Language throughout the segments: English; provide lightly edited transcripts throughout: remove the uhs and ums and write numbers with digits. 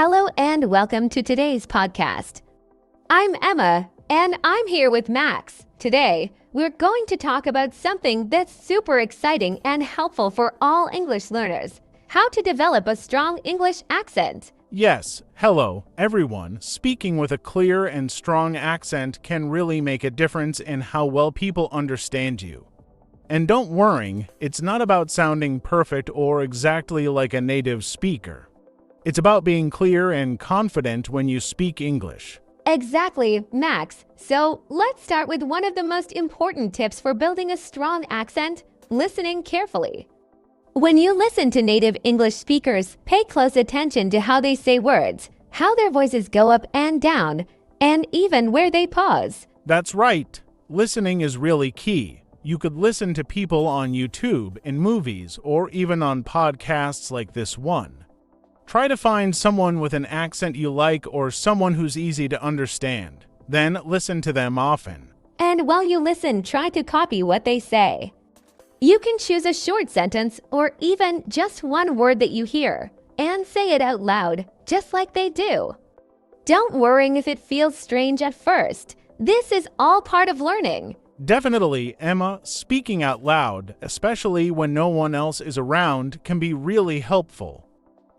Hello and welcome to today's podcast. I'm Emma and I'm here with Max. Today, we're going to talk about something that's super exciting and helpful for all English learners: how to develop a strong English accent. Yes, hello, everyone. Speaking with a clear and strong accent can really make a difference in how well people understand you. And don't worry, it's not about sounding perfect or exactly like a native speaker. It's about being clear and confident when you speak English. Exactly, Max. So let's start with one of the most important tips for building a strong accent: listening carefully. When you listen to native English speakers, pay close attention to how they say words, how their voices go up and down, and even where they pause. That's right. Listening is really key. You could listen to people on YouTube, in movies, or even on podcasts like this one. Try to find someone with an accent you like or someone who's easy to understand. Then listen to them often. And while you listen, try to copy what they say. You can choose a short sentence or even just one word that you hear and say it out loud, just like they do. Don't worry if it feels strange at first. This is all part of learning. Definitely, Emma, speaking out loud, especially when no one else is around, can be really helpful.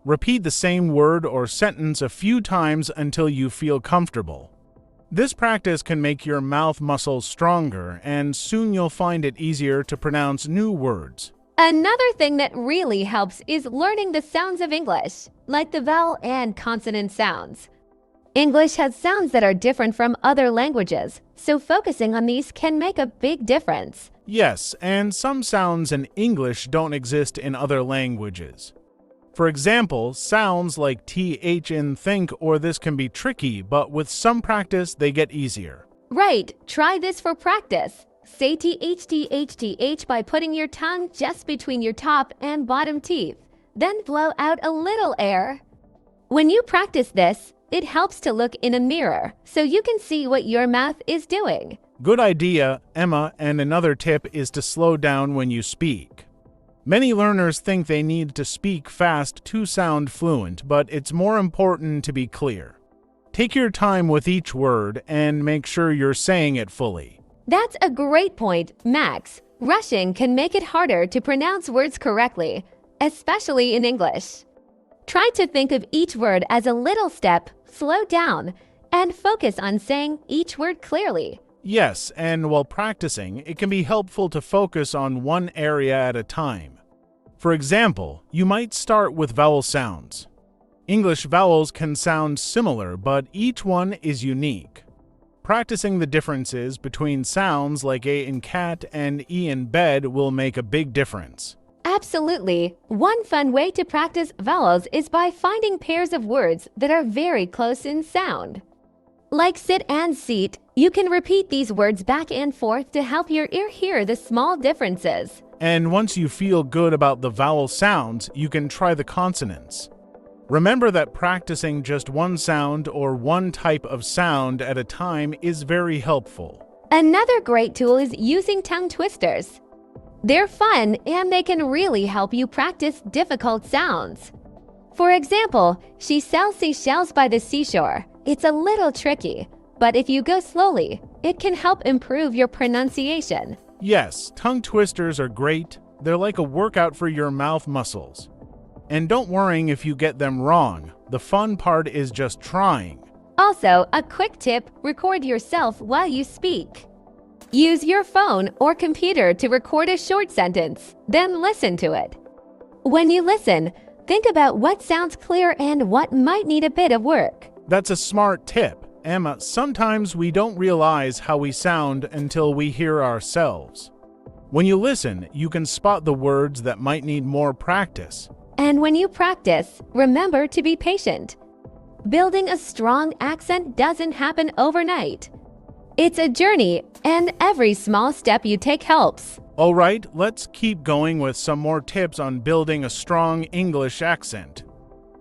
Repeat the same word or sentence a few times until you feel comfortable. This practice can make your mouth muscles stronger, and soon you'll find it easier to pronounce new words. Another thing that really helps is learning the sounds of English, like the vowel and consonant sounds. English has sounds that are different from other languages, so focusing on these can make a big difference. Yes, and some sounds in English don't exist in other languages. For example, sounds like th in think or this can be tricky, but with some practice, they get easier. Right, try this for practice. Say th by putting your tongue just between your top and bottom teeth, then blow out a little air. When you practice this, it helps to look in a mirror so you can see what your mouth is doing. Good idea, Emma, and another tip is to slow down when you speak. Many learners think they need to speak fast to sound fluent, but it's more important to be clear. Take your time with each word and make sure you're saying it fully. That's a great point, Max. Rushing can make it harder to pronounce words correctly, especially in English. Try to think of each word as a little step, slow down, and focus on saying each word clearly. Yes, and while practicing, it can be helpful to focus on one area at a time. For example, you might start with vowel sounds. English vowels can sound similar, but each one is unique. Practicing the differences between sounds like A in cat and E in bed will make a big difference. Absolutely. One fun way to practice vowels is by finding pairs of words that are very close in sound. Like sit and seat, you can repeat these words back and forth to help your ear hear the small differences. And once you feel good about the vowel sounds, you can try the consonants. Remember that practicing just one sound or one type of sound at a time is very helpful. Another great tool is using tongue twisters. They're fun and they can really help you practice difficult sounds. For example, she sells seashells by the seashore. It's a little tricky, but if you go slowly, it can help improve your pronunciation. Yes, tongue twisters are great. They're like a workout for your mouth muscles. And don't worry if you get them wrong. The fun part is just trying. Also, a quick tip: record yourself while you speak. Use your phone or computer to record a short sentence, then listen to it. When you listen, think about what sounds clear and what might need a bit of work. That's a smart tip, Emma. Sometimes we don't realize how we sound until we hear ourselves. When you listen, you can spot the words that might need more practice. And when you practice, remember to be patient. Building a strong accent doesn't happen overnight. It's a journey, and every small step you take helps. All right, let's keep going with some more tips on building a strong English accent.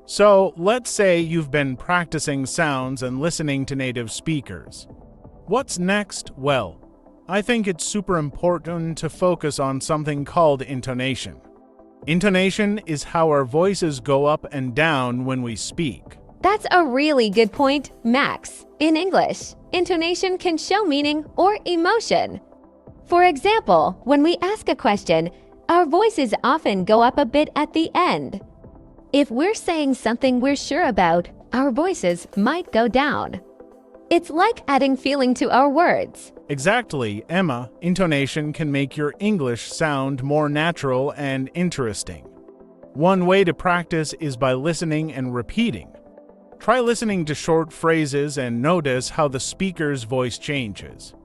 So, let's say you've been practicing sounds and listening to native speakers. What's next? Well, I think it's super important to focus on something called intonation. Intonation is how our voices go up and down when we speak. That's a really good point, Max. In English, intonation can show meaning or emotion. For example, when we ask a question, our voices often go up a bit at the end. If we're saying something we're sure about, our voices might go down. It's like adding feeling to our words. Exactly, Emma. Intonation can make your English sound more natural and interesting. One way to practice is by listening and repeating. Try listening to short phrases and notice how the speaker's voice changes.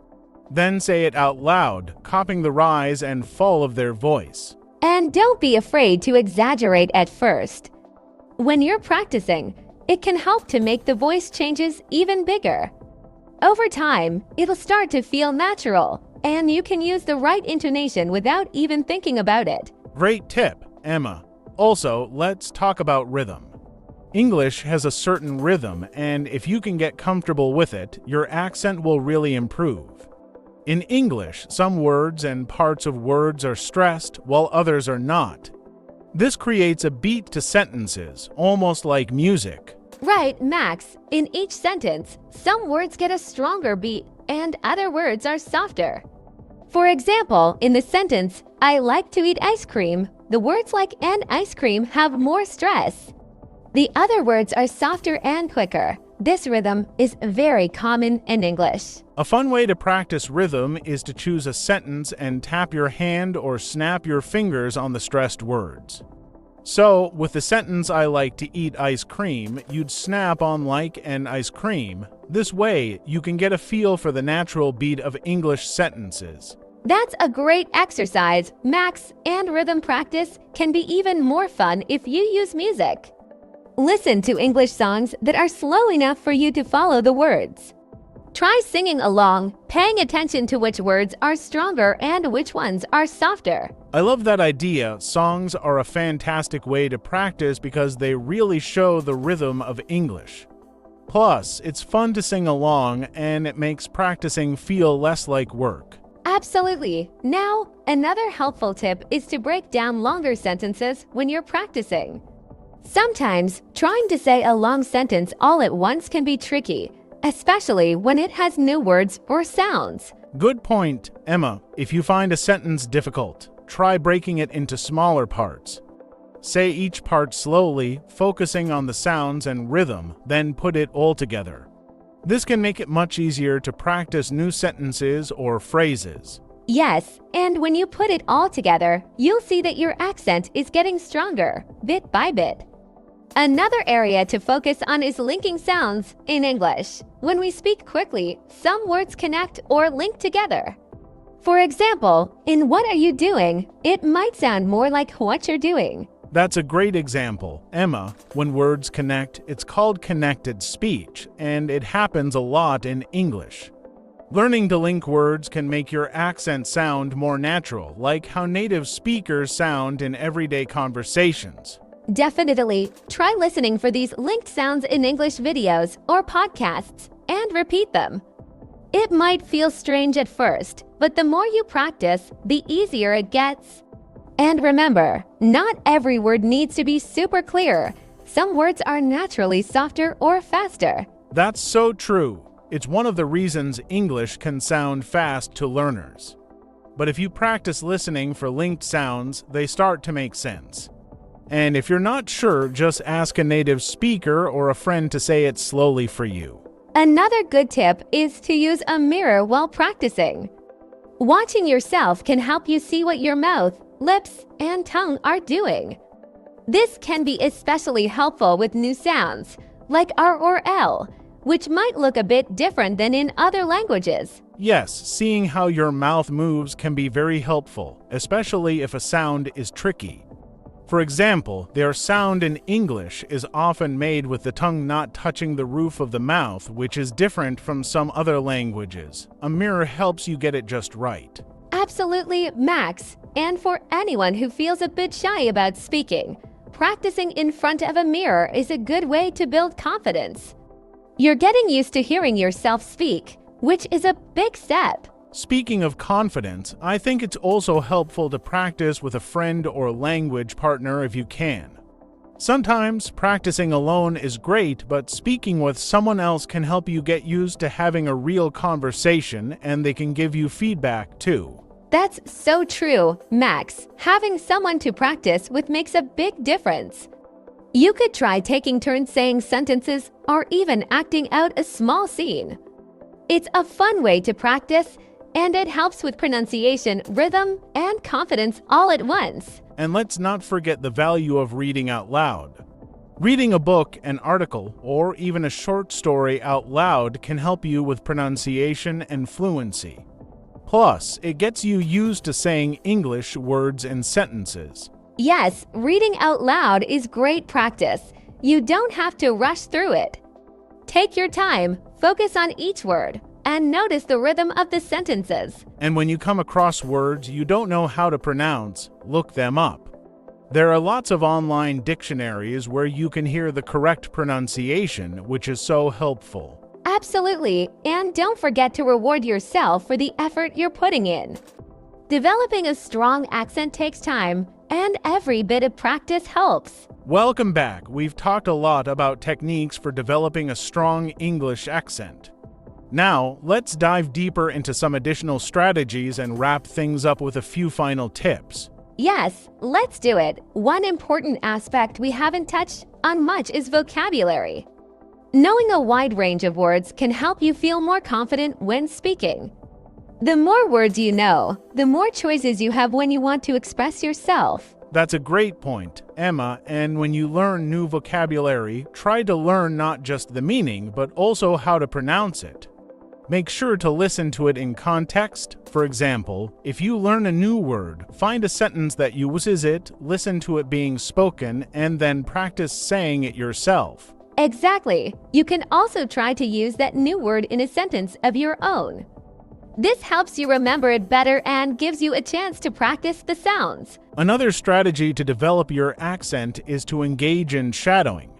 Then say it out loud, copying the rise and fall of their voice. And don't be afraid to exaggerate at first. When you're practicing, it can help to make the voice changes even bigger. Over time, it'll start to feel natural, and you can use the right intonation without even thinking about it. Great tip, Emma. Also, let's talk about rhythm. English has a certain rhythm, and if you can get comfortable with it, your accent will really improve. In English, some words and parts of words are stressed while others are not. This creates a beat to sentences, almost like music. Right, Max. In each sentence, some words get a stronger beat and other words are softer. For example, in the sentence, I like to eat ice cream, the words like and ice cream have more stress. The other words are softer and quicker. This rhythm is very common in English. A fun way to practice rhythm is to choose a sentence and tap your hand or snap your fingers on the stressed words. So, with the sentence I like to eat ice cream, you'd snap on like and ice cream. This way, you can get a feel for the natural beat of English sentences. That's a great exercise, Max, and rhythm practice can be even more fun if you use music. Listen to English songs that are slow enough for you to follow the words. Try singing along, paying attention to which words are stronger and which ones are softer. I love that idea. Songs are a fantastic way to practice because they really show the rhythm of English. Plus, it's fun to sing along and it makes practicing feel less like work. Absolutely. Now, another helpful tip is to break down longer sentences when you're practicing. Sometimes, trying to say a long sentence all at once can be tricky, especially when it has new words or sounds. Good point, Emma. If you find a sentence difficult, try breaking it into smaller parts. Say each part slowly, focusing on the sounds and rhythm, then put it all together. This can make it much easier to practice new sentences or phrases. Yes, and when you put it all together, you'll see that your accent is getting stronger, bit by bit. Another area to focus on is linking sounds in English. When we speak quickly, some words connect or link together. For example, in what are you doing, it might sound more like what you're doing. That's a great example, Emma. When words connect, it's called connected speech, and it happens a lot in English. Learning to link words can make your accent sound more natural, like how native speakers sound in everyday conversations. Definitely. Try listening for these linked sounds in English videos or podcasts and repeat them. It might feel strange at first, but the more you practice, the easier it gets. And remember, not every word needs to be super clear. Some words are naturally softer or faster. That's so true. It's one of the reasons English can sound fast to learners. But if you practice listening for linked sounds, they start to make sense. And if you're not sure, just ask a native speaker or a friend to say it slowly for you. Another good tip is to use a mirror while practicing. Watching yourself can help you see what your mouth, lips, and tongue are doing. This can be especially helpful with new sounds, like R or L, which might look a bit different than in other languages. Yes, seeing how your mouth moves can be very helpful, especially if a sound is tricky. For example, their sound in English is often made with the tongue not touching the roof of the mouth, which is different from some other languages. A mirror helps you get it just right. Absolutely, Max. And for anyone who feels a bit shy about speaking, practicing in front of a mirror is a good way to build confidence. You're getting used to hearing yourself speak, which is a big step. Speaking of confidence, I think it's also helpful to practice with a friend or language partner if you can. Sometimes practicing alone is great, but speaking with someone else can help you get used to having a real conversation, and they can give you feedback too. That's so true, Max. Having someone to practice with makes a big difference. You could try taking turns saying sentences or even acting out a small scene. It's a fun way to practice, and it helps with pronunciation, rhythm, and confidence all at once. And let's not forget the value of reading out loud. Reading a book, an article, or even a short story out loud can help you with pronunciation and fluency. Plus, it gets you used to saying English words and sentences. Yes, reading out loud is great practice. You don't have to rush through it. Take your time, focus on each word, and notice the rhythm of the sentences. And when you come across words you don't know how to pronounce, look them up. There are lots of online dictionaries where you can hear the correct pronunciation, which is so helpful. Absolutely, and don't forget to reward yourself for the effort you're putting in. Developing a strong accent takes time, and every bit of practice helps. Welcome back. We've talked a lot about techniques for developing a strong English accent. Now, let's dive deeper into some additional strategies and wrap things up with a few final tips. Yes, let's do it. One important aspect we haven't touched on much is vocabulary. Knowing a wide range of words can help you feel more confident when speaking. The more words you know, the more choices you have when you want to express yourself. That's a great point, Emma, and when you learn new vocabulary, try to learn not just the meaning, but also how to pronounce it. Make sure to listen to it in context. For example, if you learn a new word, find a sentence that uses it, listen to it being spoken, and then practice saying it yourself. Exactly. You can also try to use that new word in a sentence of your own. This helps you remember it better and gives you a chance to practice the sounds. Another strategy to develop your accent is to engage in shadowing.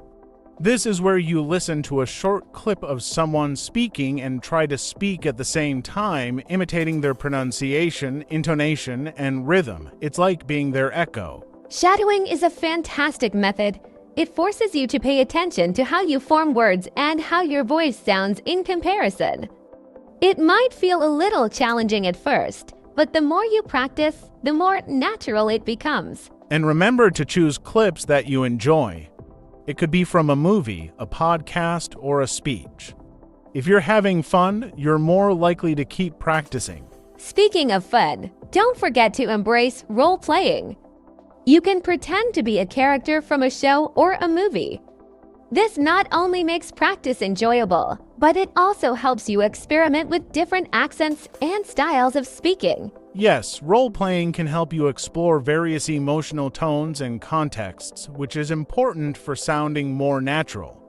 This is where you listen to a short clip of someone speaking and try to speak at the same time, imitating their pronunciation, intonation, and rhythm. It's like being their echo. Shadowing is a fantastic method. It forces you to pay attention to how you form words and how your voice sounds in comparison. It might feel a little challenging at first, but the more you practice, the more natural it becomes. And remember to choose clips that you enjoy. It could be from a movie, a podcast, or a speech. If you're having fun, you're more likely to keep practicing. Speaking of fun, don't forget to embrace role-playing. You can pretend to be a character from a show or a movie. This not only makes practice enjoyable, but it also helps you experiment with different accents and styles of speaking. Yes, role-playing can help you explore various emotional tones and contexts, which is important for sounding more natural.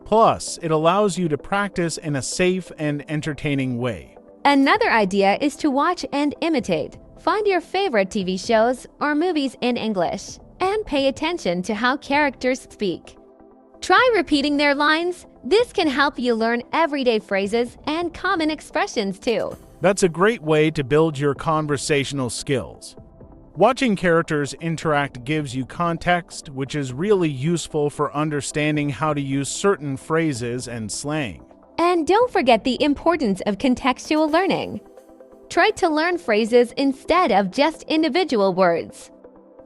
Plus, it allows you to practice in a safe and entertaining way. Another idea is to watch and imitate. Find your favorite TV shows or movies in English, and pay attention to how characters speak. Try repeating their lines. This can help you learn everyday phrases and common expressions too. That's a great way to build your conversational skills. Watching characters interact gives you context, which is really useful for understanding how to use certain phrases and slang. And don't forget the importance of contextual learning. Try to learn phrases instead of just individual words.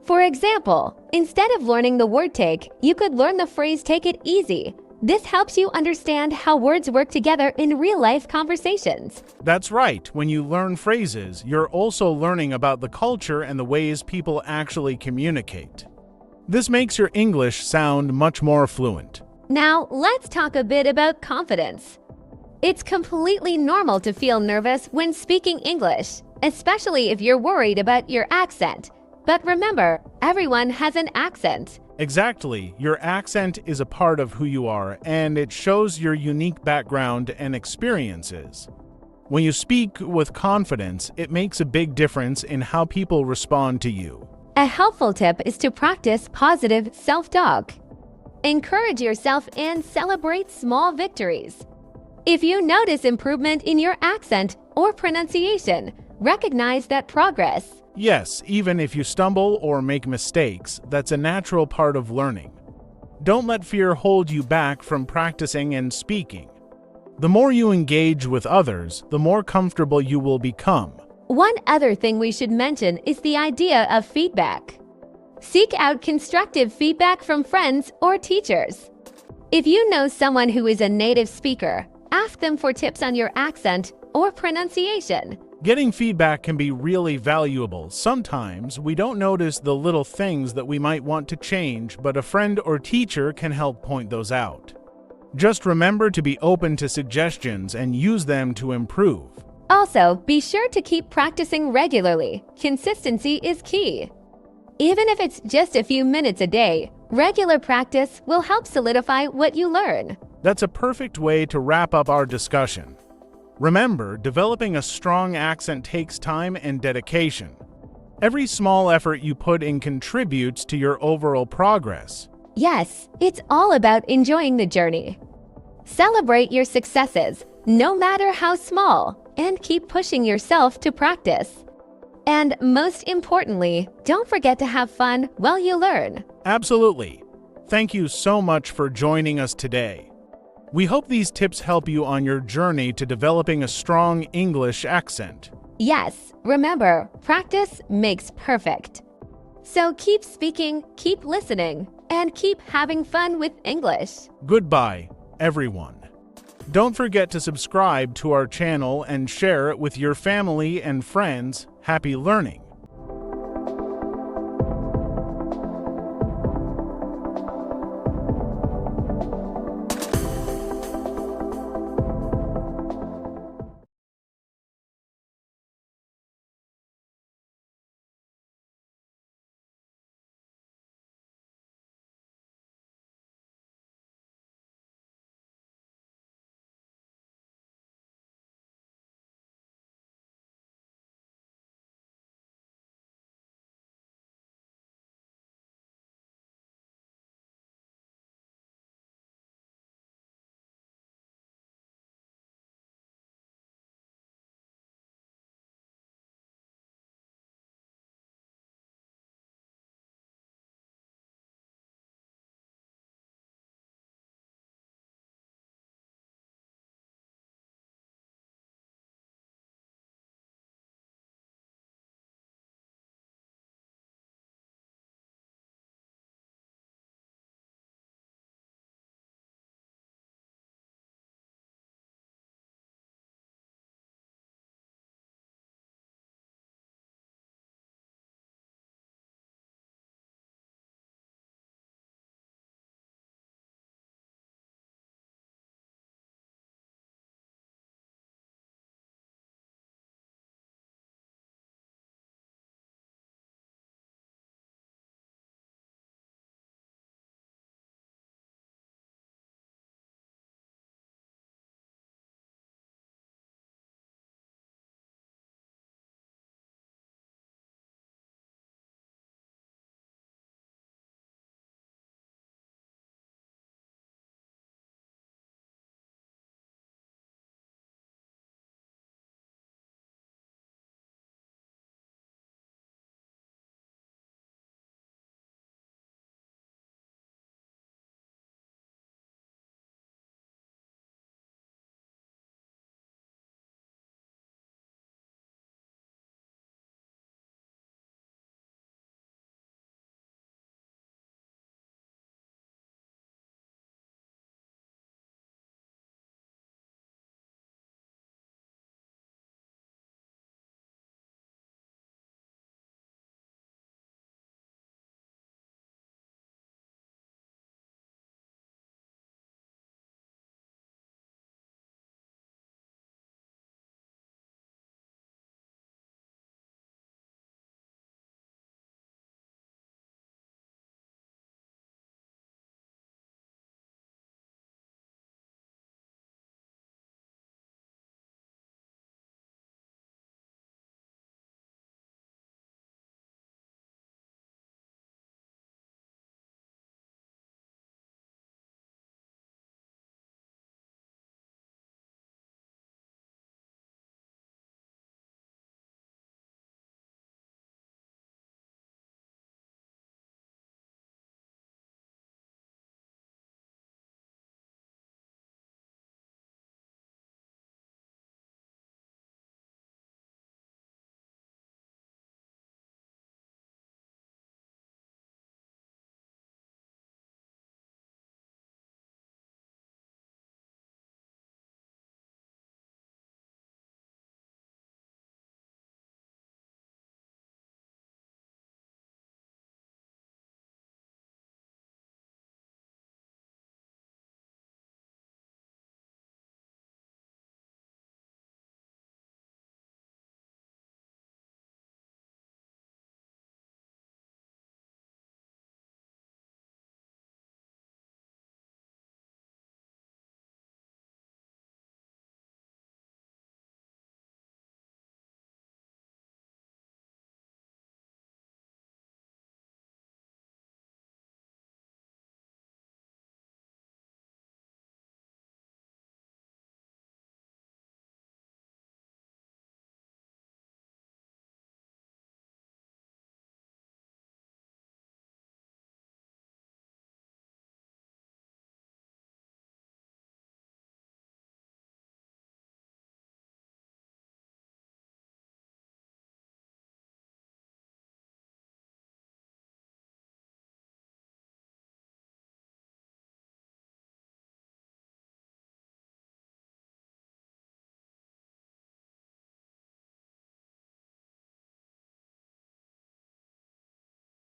For example, instead of learning the word take, you could learn the phrase "take it easy." This helps you understand how words work together in real-life conversations. That's right. When you learn phrases, you're also learning about the culture and the ways people actually communicate. This makes your English sound much more fluent. Now, let's talk a bit about confidence. It's completely normal to feel nervous when speaking English, especially if you're worried about your accent. But remember, everyone has an accent. Exactly. Your accent is a part of who you are, and it shows your unique background and experiences. When you speak with confidence, it makes a big difference in how people respond to you. A helpful tip is to practice positive self-talk. Encourage yourself and celebrate small victories. If you notice improvement in your accent or pronunciation, recognize that progress. Yes, even if you stumble or make mistakes, that's a natural part of learning. Don't let fear hold you back from practicing and speaking. The more you engage with others, the more comfortable you will become. One other thing we should mention is the idea of feedback. Seek out constructive feedback from friends or teachers. If you know someone who is a native speaker, ask them for tips on your accent or pronunciation. Getting feedback can be really valuable. Sometimes we don't notice the little things that we might want to change, but a friend or teacher can help point those out. Just remember to be open to suggestions and use them to improve. Also, be sure to keep practicing regularly. Consistency is key. Even if it's just a few minutes a day, regular practice will help solidify what you learn. That's a perfect way to wrap up our discussion. Remember, developing a strong accent takes time and dedication. Every small effort you put in contributes to your overall progress. Yes, it's all about enjoying the journey. Celebrate your successes, no matter how small, and keep pushing yourself to practice. And most importantly, don't forget to have fun while you learn. Absolutely. Thank you so much for joining us today. We hope these tips help you on your journey to developing a strong English accent. Yes, remember, practice makes perfect. So keep speaking, keep listening, and keep having fun with English. Goodbye, everyone. Don't forget to subscribe to our channel and share it with your family and friends. Happy learning!